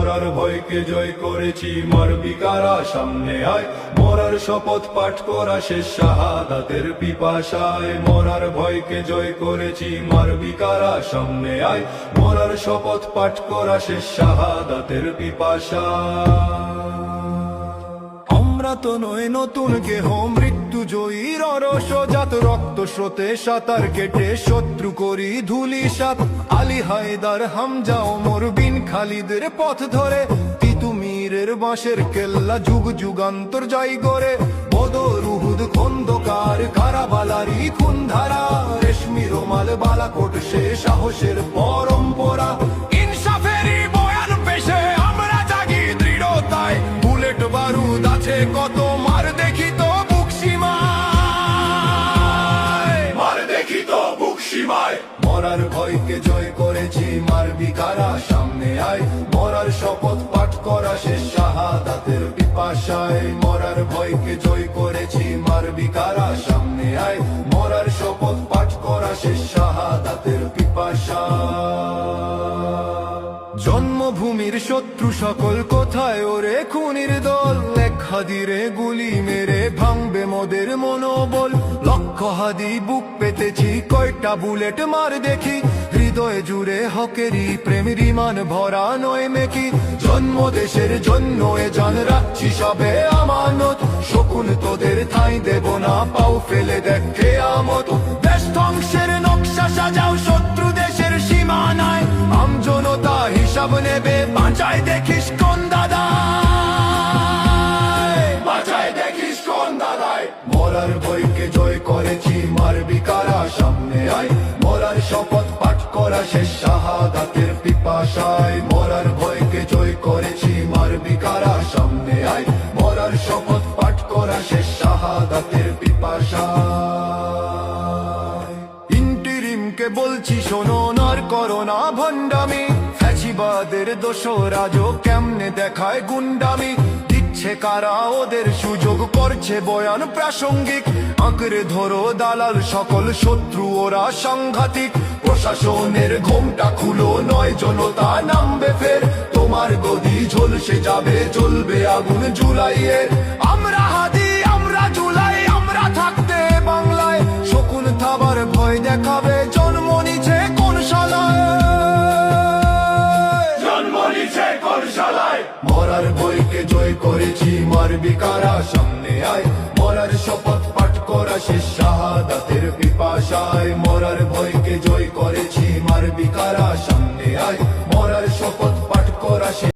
মরার ভয়কে জয় করেছি মারবি কারা সামনে আয় মরার শপথ পাঠ করা শেষ শাহাদাতের পিপাসায় মরার ভয়কে জয় করেছি মারবি কারা সামনে আয় মরার শপথ পাঠ করা শেষ শাহাদাতের পিপাসায় আমরা তো নয় নতুন কেহ মৃত্যু জয়ীর রসজাত রক্ত স্রোতে সাঁতার কেটে শত্রু করি ধুলিসাৎ আলী হায়দার হামজা ওমর বিন খালিদের পথ ধরে তিতুমিরের বাঁশের কেল্লা যুগ যুগান্তর জয় করে বদর উহুদ খন্দকার কারাবালারি খুনধারা রেশমি রোমাল বালাকোট সে সাহসের পরম্পরা ইনসাফেরই বয়ান পেশে আমরা জাগি দৃঢ়তায় বুলেট বারুদ আছে কত মার দেখি তো বুক সীমায় মার দেখি তো বুক সীমায় মরার ভয়কে জয় করেছি মারবি কারা সামনে আয় মরার শপথ পাঠ করা শেষ শাহাদাতের পিপাসায় মরার ভয়কে জয় করেছি মারবি কারা সামনে আয় মরার শপথ পাঠ করা শেষ শাহাদাতের পিপাসায় জন্মভূমির শত্রু সকল কোথায় ওরে খুনির দল এক হাদিরে গুলি মেরে ভাঙবে মোদের মনোবল লক্ষ হাদি বুক পেতেছি কয়টা বুলেট মার দেখি হৃদয়ে জুড়ে হকেরই প্রেমের ইমান ভরা নয় মেকি জন্ম দেশের জন্য এ জান রাখছি সবে আমানত শকুন তোদের ঠাঁই দেব না পাও ফেলে দেখে আমত দেশ ধ্বংসের নকশা সাজাও শত্রু দেশের সীমানায় আমজনতা হিসাব নেবে বাঁচায় দেখিস কোন দাদায় বাঁচায় দেখিস কোন দাদায় মরার ভয়কে জয় করেছি মারবি কারা সামনে আয় মরার শপথ পাঠ করা শেষ শাহাদাতের পিপাসায় মরার ভয়কে জয় করেছি মারবি কারা সামনে আয় মরার শপথ পাঠ করা শেষ শাহাদাতের পিপাসায় ইন্টিরিমকে বলছি শোনো নার করোনা ভণ্ডামি ফ্যাসিবাদের দোসরাজও কেমনে দেখায় গুন্ডামি দিচ্ছে কারা ওদের সুযোগ করছে বয়ান প্রাসঙ্গিক আঁকড়ে ধরো দালাল সকল শত্রু ওরা সাংঘাতিক প্রশাসনের ঘোমটা খুলো নয় জনতা নামবে ফের তোমার গদি ঝলসে যাবে জ্বলবে আগুন জুলাইয়ের আমরা হাদি আমরা জুলাই আমরা থাকতে বাংলায় শকুন থাবার ভয় দেখাবে জন্ম নিছে কোন শালায় মরার ভয়কে জয় করেছি মারবি কারা সামনে আয় মরার শপথ পাঠ করা শেষ শাহাদাতের পিপাসায় মরার ভয়কে জয় করেছি মারবি কারা সামনে আয়